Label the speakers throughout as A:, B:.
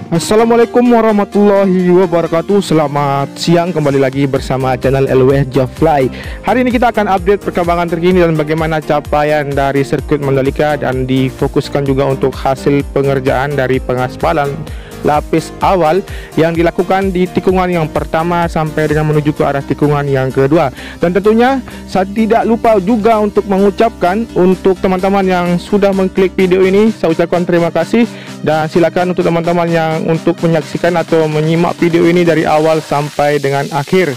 A: Assalamualaikum warahmatullahi wabarakatuh. Selamat siang, kembali lagi bersama channel LWS Jofly. Hari ini kita akan update perkembangan terkini dan bagaimana capaian dari sirkuit Mandalika, dan difokuskan juga untuk hasil pengerjaan dari pengaspalan lapis awal yang dilakukan di tikungan yang pertama sampai dengan menuju ke arah tikungan yang kedua. Dan tentunya saya tidak lupa juga untuk mengucapkan untuk teman-teman yang sudah mengklik video ini, saya ucapkan terima kasih. Dan silakan untuk teman-teman yang untuk menyaksikan atau menyimak video ini dari awal sampai dengan akhir.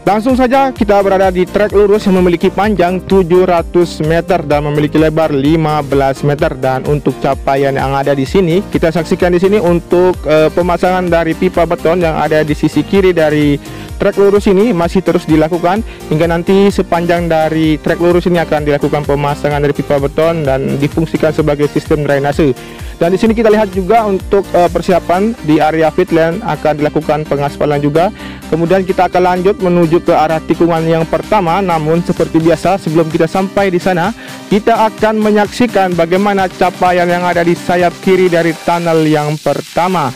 A: Langsung saja kita berada di trek lurus yang memiliki panjang 700 meter dan memiliki lebar 15 meter. Dan untuk capaian yang ada di sini, kita saksikan di sini untuk pemasangan dari pipa beton yang ada di sisi kiri dari trek lurus ini masih terus dilakukan hingga nanti sepanjang dari trek lurus ini akan dilakukan pemasangan dari pipa beton dan difungsikan sebagai sistem drainase. Dan di sini kita lihat juga untuk persiapan di area pitland akan dilakukan pengaspalan juga. Kemudian kita akan lanjut menuju ke arah tikungan yang pertama. Namun seperti biasa, sebelum kita sampai di sana, kita akan menyaksikan bagaimana capaian yang ada di sayap kiri dari tunnel yang pertama.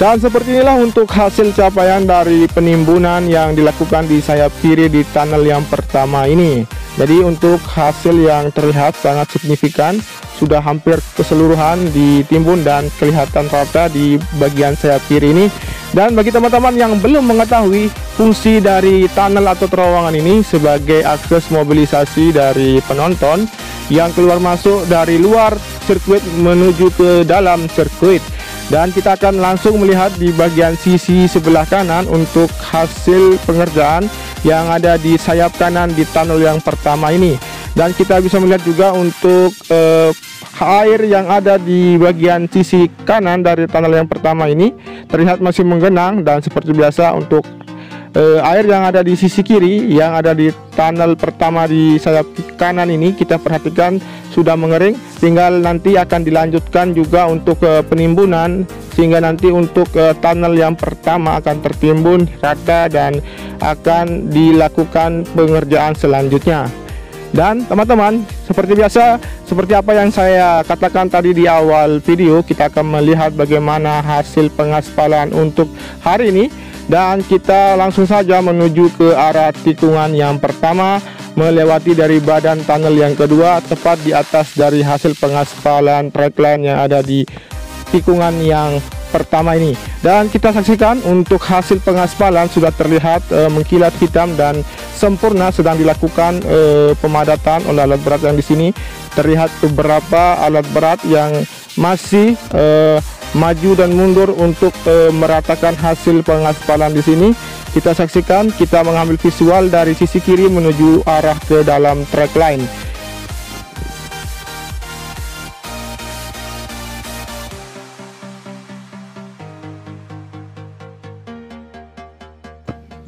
A: Dan seperti inilah untuk hasil capaian dari penimbunan yang dilakukan di sayap kiri di tunnel yang pertama ini. Jadi untuk hasil yang terlihat sangat signifikan, sudah hampir keseluruhan ditimbun dan kelihatan rata di bagian sayap kiri ini. Dan bagi teman-teman yang belum mengetahui fungsi dari tunnel atau terowongan ini sebagai akses mobilisasi dari penonton yang keluar masuk dari luar sirkuit menuju ke dalam sirkuit. Dan kita akan langsung melihat di bagian sisi sebelah kanan untuk hasil pengerjaan yang ada di sayap kanan di tunnel yang pertama ini. Dan kita bisa melihat juga untuk air yang ada di bagian sisi kanan dari tunnel yang pertama ini terlihat masih menggenang. Dan seperti biasa untuk air yang ada di sisi kiri yang ada di tunnel pertama di sayap kanan ini kita perhatikan sudah mengering, tinggal nanti akan dilanjutkan juga untuk penimbunan sehingga nanti untuk tunnel yang pertama akan tertimbun rata dan akan dilakukan pengerjaan selanjutnya. Dan teman-teman, seperti biasa, seperti apa yang saya katakan tadi di awal video, kita akan melihat bagaimana hasil pengaspalan untuk hari ini. Dan kita langsung saja menuju ke arah tikungan yang pertama, melewati dari badan tunnel yang kedua, tepat di atas dari hasil pengaspalan trackline yang ada di tikungan yang pertama ini. Dan kita saksikan untuk hasil pengaspalan sudah terlihat mengkilat hitam dan sempurna. Sedang dilakukan pemadatan oleh alat berat yang di sini. Terlihat beberapa alat berat yang masih maju dan mundur untuk meratakan hasil pengaspalan di sini. Kita saksikan, kita mengambil visual dari sisi kiri menuju arah ke dalam track line.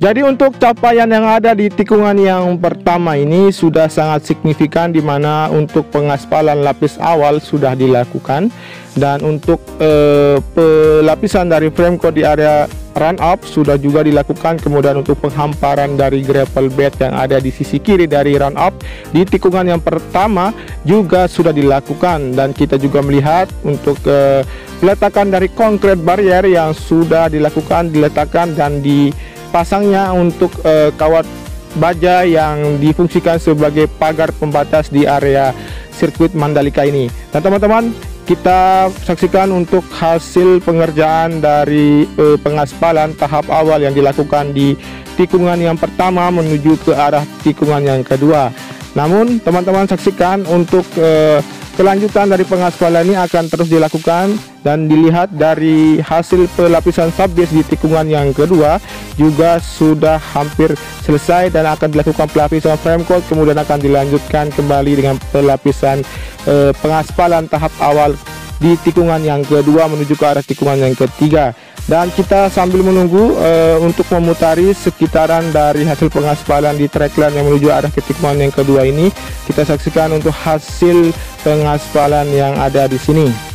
A: Jadi untuk capaian yang ada di tikungan yang pertama ini sudah sangat signifikan, di mana untuk pengaspalan lapis awal sudah dilakukan, dan untuk pelapisan dari frame coat di area run up sudah juga dilakukan. Kemudian untuk penghamparan dari gravel bed yang ada di sisi kiri dari run up di tikungan yang pertama juga sudah dilakukan. Dan kita juga melihat untuk peletakan dari concrete barrier yang sudah diletakkan dan dipasangnya untuk kawat baja yang difungsikan sebagai pagar pembatas di area sirkuit Mandalika ini. Dan teman-teman, kita saksikan untuk hasil pengerjaan dari pengaspalan tahap awal yang dilakukan di tikungan yang pertama menuju ke arah tikungan yang kedua. Namun teman-teman saksikan untuk kelanjutan dari pengaspalan ini akan terus dilakukan, dan dilihat dari hasil pelapisan subbase di tikungan yang kedua juga sudah hampir selesai dan akan dilakukan pelapisan frame coat, kemudian akan dilanjutkan kembali dengan pelapisan pengaspalan tahap awal di tikungan yang kedua menuju ke arah tikungan yang ketiga. Dan kita sambil menunggu untuk memutari sekitaran dari hasil pengaspalan di trackline yang menuju arah ke tikungan yang kedua ini, kita saksikan untuk hasil pengaspalan yang ada di sini.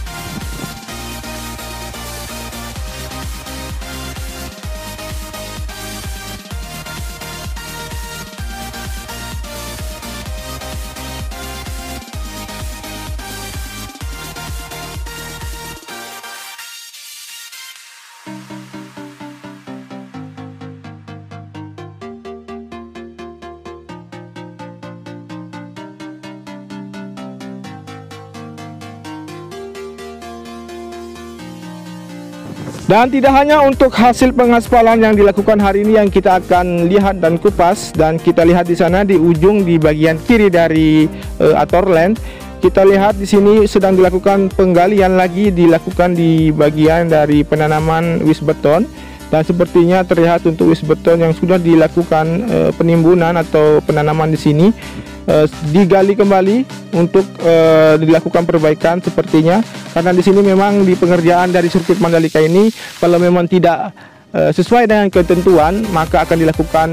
A: Dan tidak hanya untuk hasil pengaspalan yang dilakukan hari ini yang kita akan lihat dan kupas, dan kita lihat di sana di ujung di bagian kiri dari Atorland, kita lihat di sini sedang dilakukan penggalian lagi, dilakukan di bagian dari penanaman wisbeton, dan sepertinya terlihat untuk wisbeton yang sudah dilakukan penimbunan atau penanaman di sini digali kembali untuk dilakukan perbaikan sepertinya, karena di sini memang di pengerjaan dari sirkuit Mandalika ini kalau memang tidak sesuai dengan ketentuan maka akan dilakukan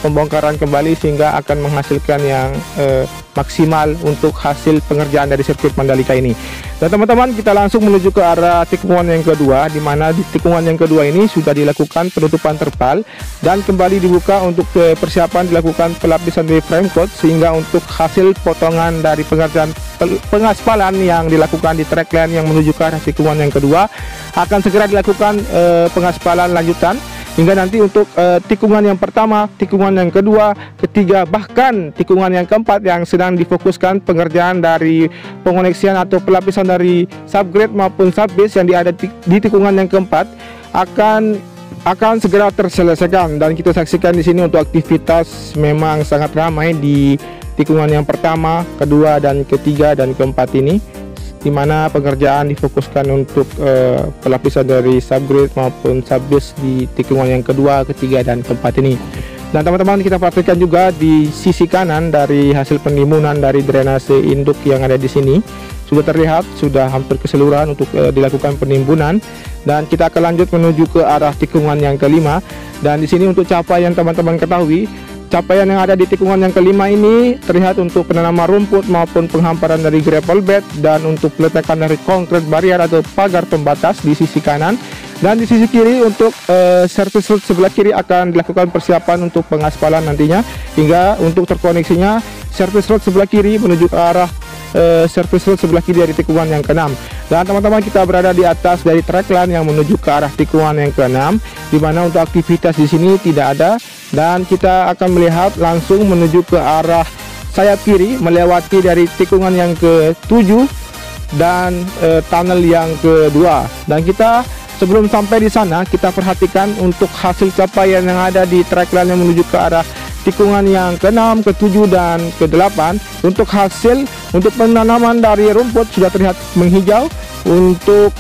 A: pembongkaran kembali sehingga akan menghasilkan yang maksimal untuk hasil pengerjaan dari sirkuit Mandalika ini. Dan teman-teman, kita langsung menuju ke arah tikungan yang kedua, di mana di tikungan yang kedua ini sudah dilakukan penutupan terpal dan kembali dibuka untuk persiapan dilakukan pelapisan dari frame coat, sehingga untuk hasil potongan dari pengerjaan pengaspalan yang dilakukan di trackline yang menuju ke arah tikungan yang kedua akan segera dilakukan pengaspalan lanjutan, hingga nanti untuk tikungan yang pertama, tikungan yang kedua, ketiga, bahkan tikungan yang keempat yang sedang difokuskan pengerjaan dari pengoneksian atau pelapisan dari subgrade maupun subbase yang ada di tikungan yang keempat akan segera terselesaikan. Dan kita saksikan di sini untuk aktivitas memang sangat ramai di tikungan yang pertama, kedua, dan ketiga dan keempat ini, di mana pengerjaan difokuskan untuk pelapisan dari subgrade maupun subbase di tikungan yang kedua, ketiga, dan keempat ini. Dan teman-teman, kita perhatikan juga di sisi kanan dari hasil penimbunan dari drainase induk yang ada di sini sudah terlihat sudah hampir keseluruhan untuk dilakukan penimbunan, dan kita akan lanjut menuju ke arah tikungan yang kelima. Dan di sini untuk capaian teman-teman ketahui, capaian yang ada di tikungan yang kelima ini terlihat untuk penanaman rumput maupun penghamparan dari gravel bed, dan untuk peletakan dari konkret barrier atau pagar pembatas di sisi kanan. Dan di sisi kiri untuk service road sebelah kiri akan dilakukan persiapan untuk pengaspalan nantinya, hingga untuk terkoneksinya service road sebelah kiri menuju ke arah service road sebelah kiri dari tikungan yang ke-6. Dan teman-teman, kita berada di atas dari trackline yang menuju ke arah tikungan yang ke-6, di mana untuk aktivitas di sini tidak ada, dan kita akan melihat langsung menuju ke arah sayap kiri melewati dari tikungan yang ke-7 dan tunnel yang kedua. Dan kita sebelum sampai di sana, kita perhatikan untuk hasil capaian yang ada di trackline yang menuju ke arah tikungan yang ke-6, ke-7, dan ke-8. Untuk hasil untuk penanaman dari rumput sudah terlihat menghijau. Untuk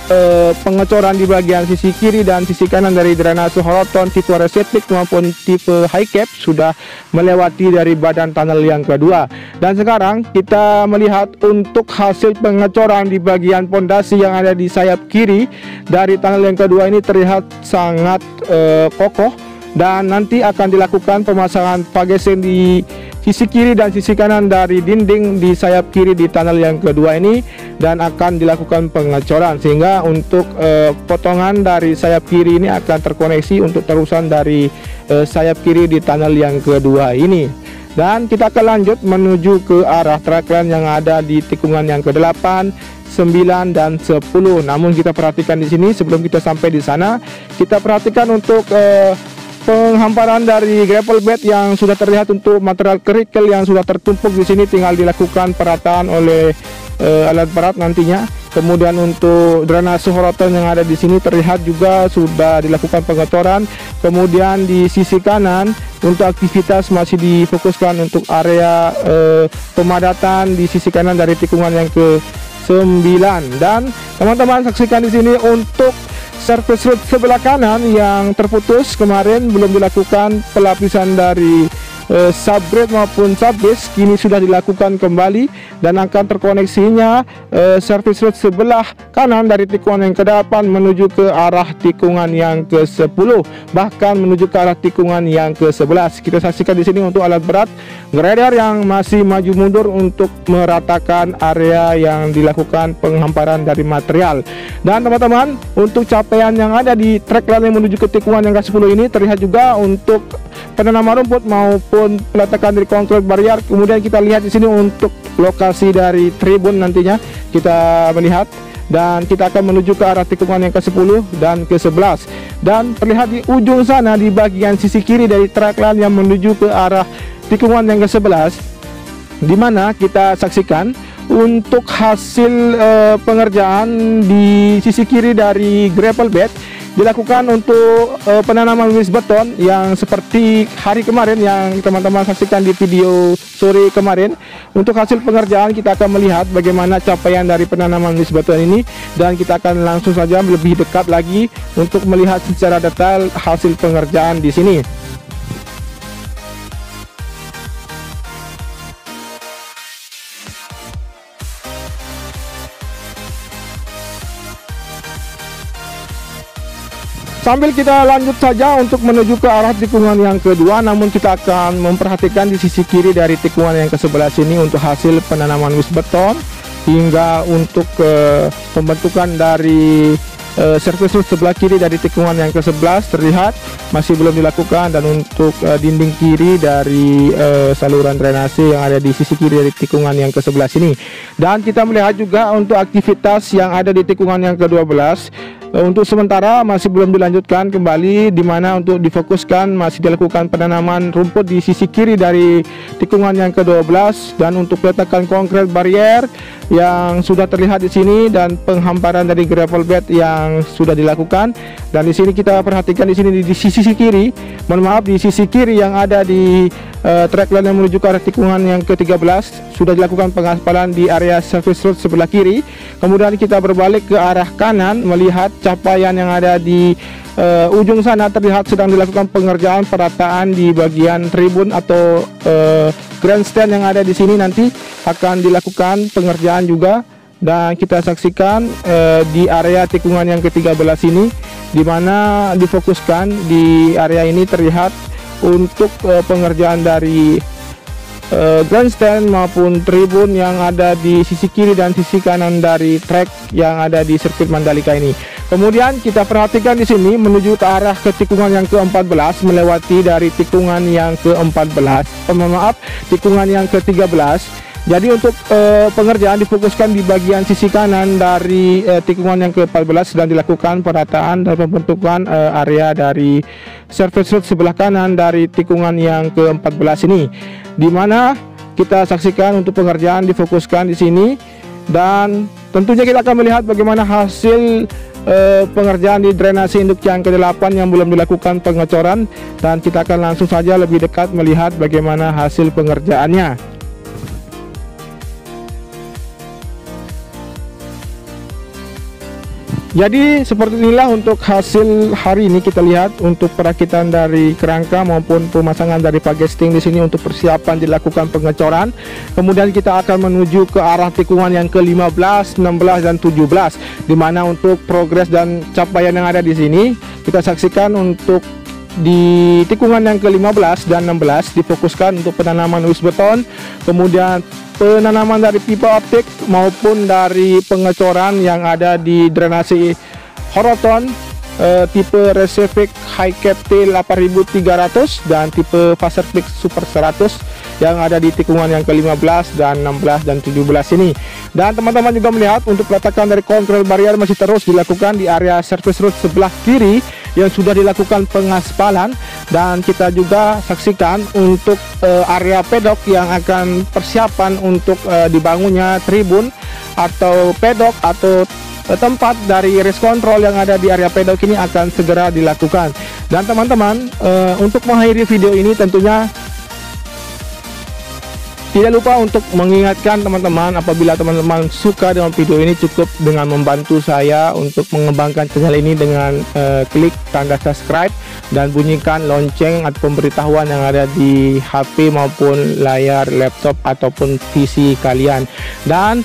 A: pengecoran di bagian sisi kiri dan sisi kanan dari drainase horoton tipe reseptik maupun tipe high cap sudah melewati dari badan tunnel yang kedua. Dan sekarang kita melihat untuk hasil pengecoran di bagian pondasi yang ada di sayap kiri dari tunnel yang kedua ini terlihat sangat kokoh, dan nanti akan dilakukan pemasangan pageseng di sisi kiri dan sisi kanan dari dinding di sayap kiri di tunnel yang kedua ini, dan akan dilakukan pengecoran sehingga untuk potongan dari sayap kiri ini akan terkoneksi untuk terusan dari sayap kiri di tunnel yang kedua ini. Dan kita akan lanjut menuju ke arah trackline yang ada di tikungan yang ke-8, 9, dan 10. Namun kita perhatikan di sini sebelum kita sampai di sana, kita perhatikan untuk penghamparan dari gravel bed yang sudah terlihat untuk material kerikil yang sudah tertumpuk di sini, tinggal dilakukan perataan oleh alat berat nantinya. Kemudian untuk drainase horoton yang ada di sini terlihat juga sudah dilakukan pengecoran. Kemudian di sisi kanan untuk aktivitas masih difokuskan untuk area pemadatan di sisi kanan dari tikungan yang ke-9. Dan teman-teman saksikan di sini untuk surface road sebelah kanan yang terputus kemarin belum dilakukan pelapisan dari subgrade maupun subbase, kini sudah dilakukan kembali dan akan terkoneksinya service road sebelah kanan dari tikungan yang ke-8 menuju ke arah tikungan yang ke-10, bahkan menuju ke arah tikungan yang ke-11. Kita saksikan di sini untuk alat berat grader yang masih maju mundur untuk meratakan area yang dilakukan penghamparan dari material. Dan teman-teman, untuk capaian yang ada di trek line yang menuju ke tikungan yang ke-10 ini terlihat juga untuk penanaman rumput maupun peletakan dari konkret barrier. Kemudian kita lihat di sini untuk lokasi dari tribun nantinya kita melihat, dan kita akan menuju ke arah tikungan yang ke-10 dan ke-11. Dan terlihat di ujung sana di bagian sisi kiri dari track line yang menuju ke arah tikungan yang ke-11, di mana kita saksikan untuk hasil pengerjaan di sisi kiri dari gravel bed dilakukan untuk penanaman wilis beton yang seperti hari kemarin yang teman-teman saksikan di video sore kemarin. Untuk hasil pengerjaan kita akan melihat bagaimana capaian dari penanaman wilis beton ini, dan kita akan langsung saja lebih dekat lagi untuk melihat secara detail hasil pengerjaan di sini. Sambil kita lanjut saja untuk menuju ke arah tikungan yang kedua, namun kita akan memperhatikan di sisi kiri dari tikungan yang ke-11 ini untuk hasil penanaman wilis beton hingga untuk pembentukan dari surface road sebelah kiri dari tikungan yang ke-11 terlihat masih belum dilakukan, dan untuk dinding kiri dari saluran drainase yang ada di sisi kiri dari tikungan yang ke-11 ini. Dan kita melihat juga untuk aktivitas yang ada di tikungan yang ke-12 untuk sementara masih belum dilanjutkan kembali, di mana untuk difokuskan masih dilakukan penanaman rumput di sisi kiri dari tikungan yang ke-12, dan untuk peletakan konkret barrier yang sudah terlihat di sini dan penghamparan dari gravel bed yang sudah dilakukan. Dan di sini kita perhatikan di sini di sisi kiri, mohon maaf, di sisi kiri yang ada di track line yang menuju ke arah tikungan yang ke-13 sudah dilakukan pengaspalan di area surface road sebelah kiri. Kemudian kita berbalik ke arah kanan melihat capaian yang ada di ujung sana terlihat sedang dilakukan pengerjaan perataan di bagian tribun atau grandstand yang ada di sini, nanti akan dilakukan pengerjaan juga. Dan kita saksikan di area tikungan yang ke-13 ini, di mana difokuskan di area ini terlihat untuk pengerjaan dari grandstand maupun tribun yang ada di sisi kiri dan sisi kanan dari trek yang ada di sirkuit Mandalika ini. Kemudian kita perhatikan di sini menuju ke arah ke tikungan yang ke-14 melewati dari tikungan yang ke-14, tikungan yang ke-13. Jadi untuk pengerjaan difokuskan di bagian sisi kanan dari tikungan yang ke-14 sedang dilakukan perataan dan pembentukan area dari surface road sebelah kanan dari tikungan yang ke-14 ini, di mana kita saksikan untuk pengerjaan difokuskan di sini. Dan tentunya kita akan melihat bagaimana hasil pengerjaan di drainase induk yang ke-8 yang belum dilakukan pengecoran, dan kita akan langsung saja lebih dekat melihat bagaimana hasil pengerjaannya. Jadi seperti inilah untuk hasil hari ini. Kita lihat untuk perakitan dari kerangka maupun pemasangan dari pagesting di sini untuk persiapan dilakukan pengecoran. Kemudian kita akan menuju ke arah tikungan yang ke-15, 16 dan 17, di mana untuk progres dan capaian yang ada di sini kita saksikan untuk di tikungan yang ke-15 dan 16 difokuskan untuk penanaman wilis beton, kemudian penanaman dari pipa optik maupun dari pengecoran yang ada di drainase horoton tipe Reservic High Cap T 8300 dan tipe Faserflix Super 100 yang ada di tikungan yang ke-15 dan 16 dan 17 ini. Dan teman-teman juga melihat untuk peletakan dari kontrol barrier masih terus dilakukan di area surface road sebelah kiri yang sudah dilakukan pengaspalan, dan kita juga saksikan untuk area pedok yang akan persiapan untuk dibangunnya tribun atau pedok atau tempat dari race control yang ada di area pedok ini akan segera dilakukan. Dan teman-teman, untuk mengakhiri video ini tentunya tidak lupa untuk mengingatkan teman-teman, apabila teman-teman suka dengan video ini, cukup dengan membantu saya untuk mengembangkan channel ini dengan klik tanda subscribe dan bunyikan lonceng atau pemberitahuan yang ada di HP maupun layar laptop ataupun PC kalian. Dan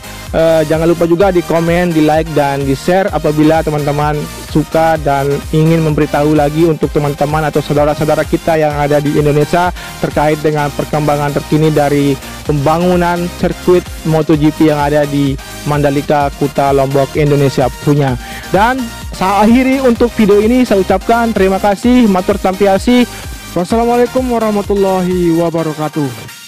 A: jangan lupa juga di komen, di like, dan di share apabila teman-teman suka dan ingin memberitahu lagi untuk teman-teman atau saudara-saudara kita yang ada di Indonesia terkait dengan perkembangan terkini dari pembangunan sirkuit MotoGP yang ada di Mandalika, Kuta Lombok, Indonesia punya. Dan saya akhiri untuk video ini, saya ucapkan terima kasih, matur tampiasi. Wassalamualaikum warahmatullahi wabarakatuh.